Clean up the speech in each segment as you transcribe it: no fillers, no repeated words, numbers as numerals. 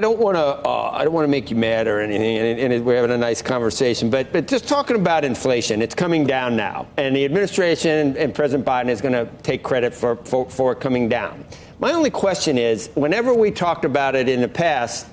don't want to make you mad or anything, and we're having a nice conversation. But just talking about inflation, it's coming down now, and the administration and President Biden is going to take credit for it coming down. My only question is, whenever we talked about it in the past,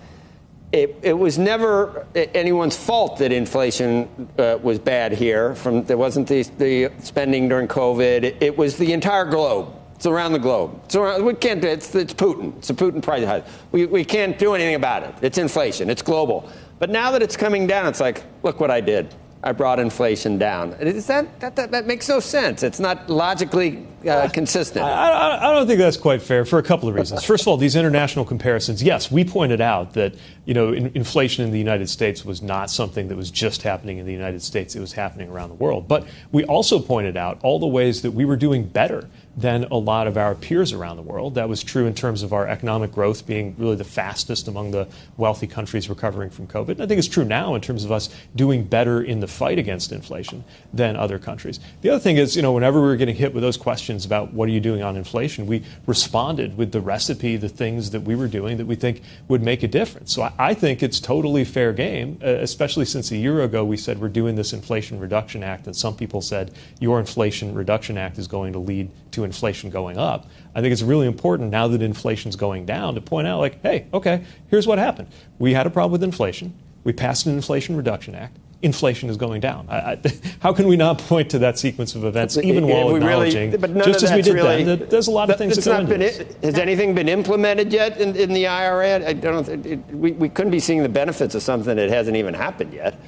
it was never anyone's fault that inflation was bad here. There wasn't the spending during COVID. It was the entire globe. It's around the globe. We can't. It's Putin. It's a Putin price hike. We can't do anything about it. It's inflation. It's global. But now that it's coming down, it's like, look what I did. I brought inflation down. That makes no sense. It's not logically consistent. I don't think that's quite fair for a couple of reasons. First of all, these international comparisons, yes, we pointed out that, inflation in the United States was not something that was just happening in the United States. It was happening around the world. But we also pointed out all the ways that we were doing better than a lot of our peers around the world. That was true in terms of our economic growth being really the fastest among the wealthy countries recovering from COVID. And I think it's true now in terms of us doing better in the fight against inflation than other countries. The other thing is, whenever we were getting hit with those questions about what are you doing on inflation, we responded with the recipe, the things that we were doing that we think would make a difference. So I think it's totally fair game, especially since a year ago we said we're doing this Inflation Reduction Act, and some people said your Inflation Reduction Act is going to lead to inflation going up. I think it's really important now that inflation's going down to point out, hey, okay, here's what happened. We had a problem with inflation. We passed an Inflation Reduction Act. Inflation is going down. How can we not point to that sequence of events, even while acknowledging, just as we did then, that there's a lot of things that go into this? Has anything been implemented yet in the IRA? We couldn't be seeing the benefits of something that hasn't even happened yet.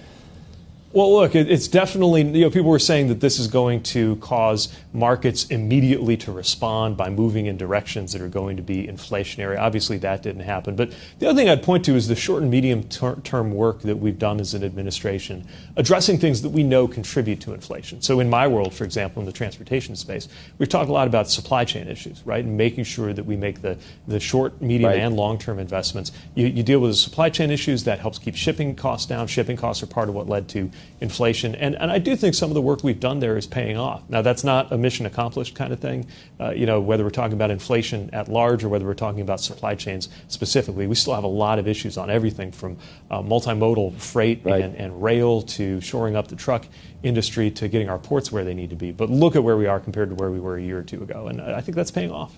Well, look, it's definitely, people were saying that this is going to cause markets immediately to respond by moving in directions that are going to be inflationary. Obviously, that didn't happen. But the other thing I'd point to is the short and medium term work that we've done as an administration, addressing things that we know contribute to inflation. So in my world, for example, in the transportation space, we've talked a lot about supply chain issues, right? And making sure that we make the short, medium, and long-term investments. You deal with the supply chain issues, that helps keep shipping costs down. Shipping costs are part of what led to inflation. And I do think some of the work we've done there is paying off. Now, that's not a mission accomplished kind of thing. Whether we're talking about inflation at large or whether we're talking about supply chains specifically, we still have a lot of issues on everything from multimodal freight and rail to shoring up the truck industry to getting our ports where they need to be. But look at where we are compared to where we were a year or two ago. And I think that's paying off.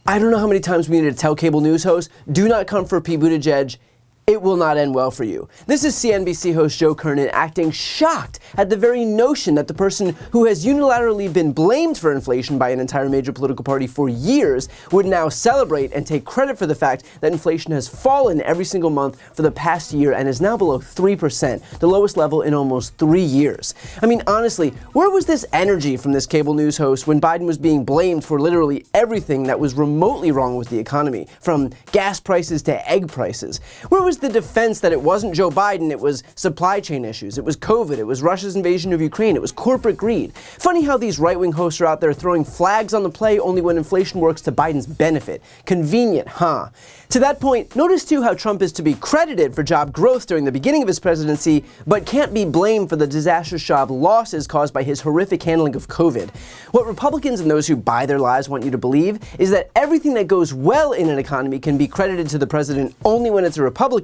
I don't know how many times we need to tell cable news hosts, do not come for Pete Buttigieg. It will not end well for you. This is CNBC host Joe Kernan acting shocked at the very notion that the person who has unilaterally been blamed for inflation by an entire major political party for years would now celebrate and take credit for the fact that inflation has fallen every single month for the past year and is now below 3%, the lowest level in almost 3 years. I mean, honestly, where was this energy from this cable news host when Biden was being blamed for literally everything that was remotely wrong with the economy, from gas prices to egg prices? Where was the defense that it wasn't Joe Biden, it was supply chain issues, it was COVID, it was Russia's invasion of Ukraine, it was corporate greed? Funny how these right-wing hosts are out there throwing flags on the play only when inflation works to Biden's benefit. Convenient, huh? To that point, notice too how Trump is to be credited for job growth during the beginning of his presidency, but can't be blamed for the disastrous job losses caused by his horrific handling of COVID. What Republicans and those who buy their lies want you to believe is that everything that goes well in an economy can be credited to the president only when it's a Republican,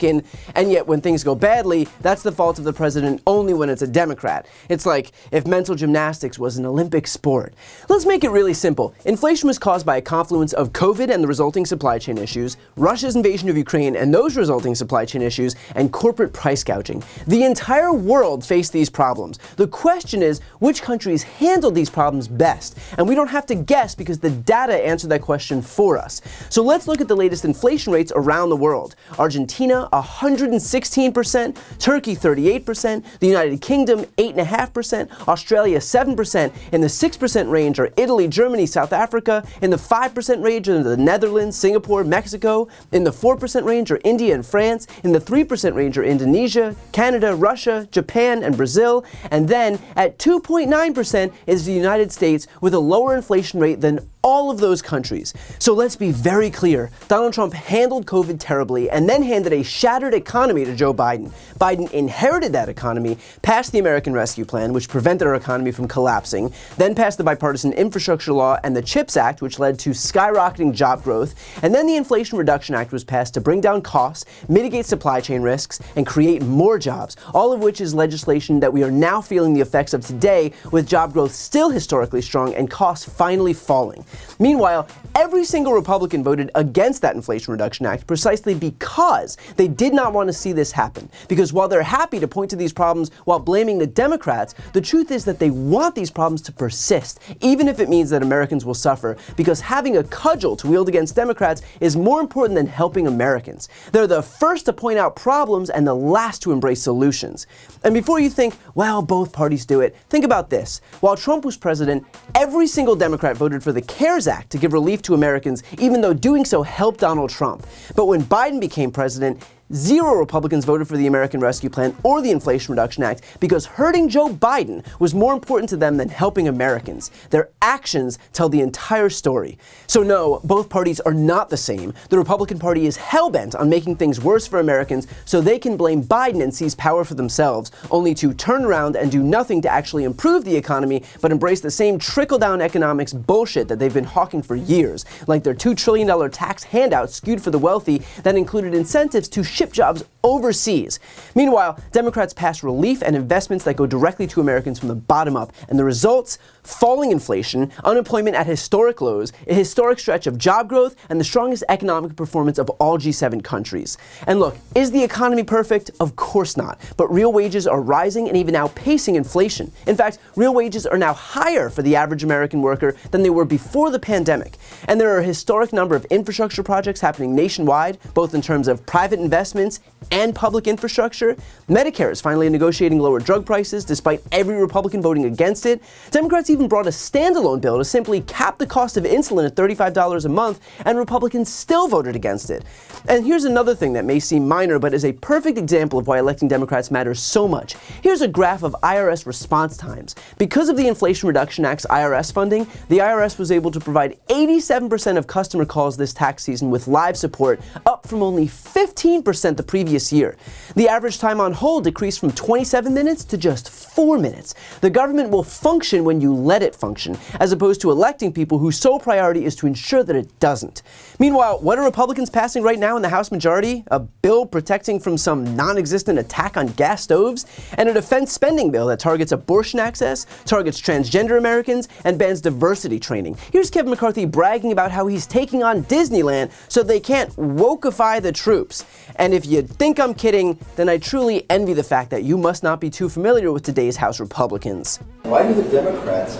and yet when things go badly, that's the fault of the president only when it's a Democrat. It's like if mental gymnastics was an Olympic sport. Let's make it really simple. Inflation was caused by a confluence of COVID and the resulting supply chain issues, Russia's invasion of Ukraine and those resulting supply chain issues, and corporate price gouging. The entire world faced these problems. The question is, which countries handled these problems best? And we don't have to guess because the data answer that question for us. So let's look at the latest inflation rates around the world. Argentina, 116%, Turkey 38%, the United Kingdom 8.5%, Australia 7%, in the 6% range are Italy, Germany, South Africa, in the 5% range are the Netherlands, Singapore, Mexico, in the 4% range are India and France, in the 3% range are Indonesia, Canada, Russia, Japan, and Brazil, and then at 2.9% is the United States with a lower inflation rate than all of those countries. So let's be very clear. Donald Trump handled COVID terribly and then handed a shattered economy to Joe Biden. Biden inherited that economy, passed the American Rescue Plan, which prevented our economy from collapsing, then passed the bipartisan infrastructure law and the CHIPS Act, which led to skyrocketing job growth, and then the Inflation Reduction Act was passed to bring down costs, mitigate supply chain risks, and create more jobs, all of which is legislation that we are now feeling the effects of today, with job growth still historically strong and costs finally falling. Meanwhile, every single Republican voted against that Inflation Reduction Act precisely because they did not want to see this happen. Because while they're happy to point to these problems while blaming the Democrats, the truth is that they want these problems to persist, even if it means that Americans will suffer, because having a cudgel to wield against Democrats is more important than helping Americans. They're the first to point out problems and the last to embrace solutions. And before you think, well, both parties do it, think about this. While Trump was president, every single Democrat voted for the CARES Act to give relief to Americans, even though doing so helped Donald Trump. But when Biden became president, 0 Republicans voted for the American Rescue Plan or the Inflation Reduction Act because hurting Joe Biden was more important to them than helping Americans. Their actions tell the entire story. So no, both parties are not the same. The Republican Party is hell-bent on making things worse for Americans so they can blame Biden and seize power for themselves, only to turn around and do nothing to actually improve the economy, but embrace the same trickle-down economics bullshit that they've been hawking for years, like their $2 trillion tax handout skewed for the wealthy that included incentives to ship jobs overseas. Meanwhile, Democrats pass relief and investments that go directly to Americans from the bottom up, and the results? Falling inflation, unemployment at historic lows, a historic stretch of job growth, and the strongest economic performance of all G7 countries. And look, is the economy perfect? Of course not. But real wages are rising and even outpacing inflation. In fact, real wages are now higher for the average American worker than they were before the pandemic. And there are a historic number of infrastructure projects happening nationwide, both in terms of private investments and public infrastructure. Medicare is finally negotiating lower drug prices despite every Republican voting against it. Democrats even brought a standalone bill to simply cap the cost of insulin at $35 a month, and Republicans still voted against it. And here's another thing that may seem minor, but is a perfect example of why electing Democrats matters so much. Here's a graph of IRS response times. Because of the Inflation Reduction Act's IRS funding, the IRS was able to provide 87% of customer calls this tax season with live support, up from only 15% the previous year. The average time on hold decreased from 27 minutes to just 4 minutes. The government will function when you let it function, as opposed to electing people whose sole priority is to ensure that it doesn't. Meanwhile, what are Republicans passing right now in the House majority? A bill protecting from some non-existent attack on gas stoves, and a defense spending bill that targets abortion access, targets transgender Americans, and bans diversity training. Here's Kevin McCarthy bragging about how he's taking on Disneyland so they can't wokeify the troops. And if you think I'm kidding, then I truly envy the fact that you must not be too familiar with today's House Republicans. Why do the Democrats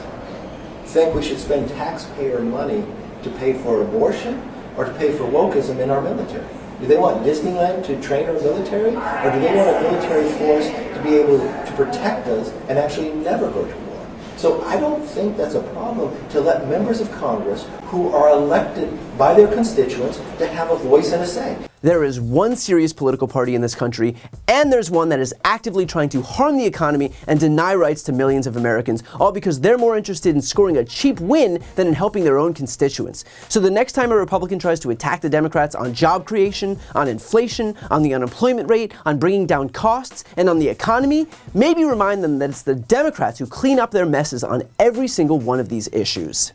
think we should spend taxpayer money to pay for abortion or to pay for wokeism in our military? Do they want Disneyland to train our military, or do they want a military force to be able to protect us and actually never go to war? So I don't think that's a problem to let members of Congress who are elected by their constituents to have a voice and a say. There is one serious political party in this country, and there's one that is actively trying to harm the economy and deny rights to millions of Americans, all because they're more interested in scoring a cheap win than in helping their own constituents. So the next time a Republican tries to attack the Democrats on job creation, on inflation, on the unemployment rate, on bringing down costs, and on the economy, maybe remind them that it's the Democrats who clean up their messes on every single one of these issues.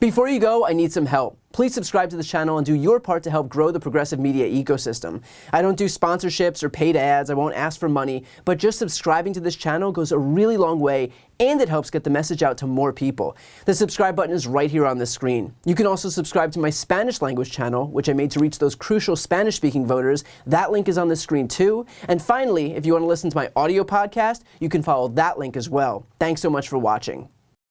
Before you go, I need some help. Please subscribe to this channel and do your part to help grow the progressive media ecosystem. I don't do sponsorships or paid ads, I won't ask for money, but just subscribing to this channel goes a really long way, and it helps get the message out to more people. The subscribe button is right here on the screen. You can also subscribe to my Spanish language channel, which I made to reach those crucial Spanish-speaking voters. That link is on the screen too. And finally, if you want to listen to my audio podcast, you can follow that link as well. Thanks so much for watching.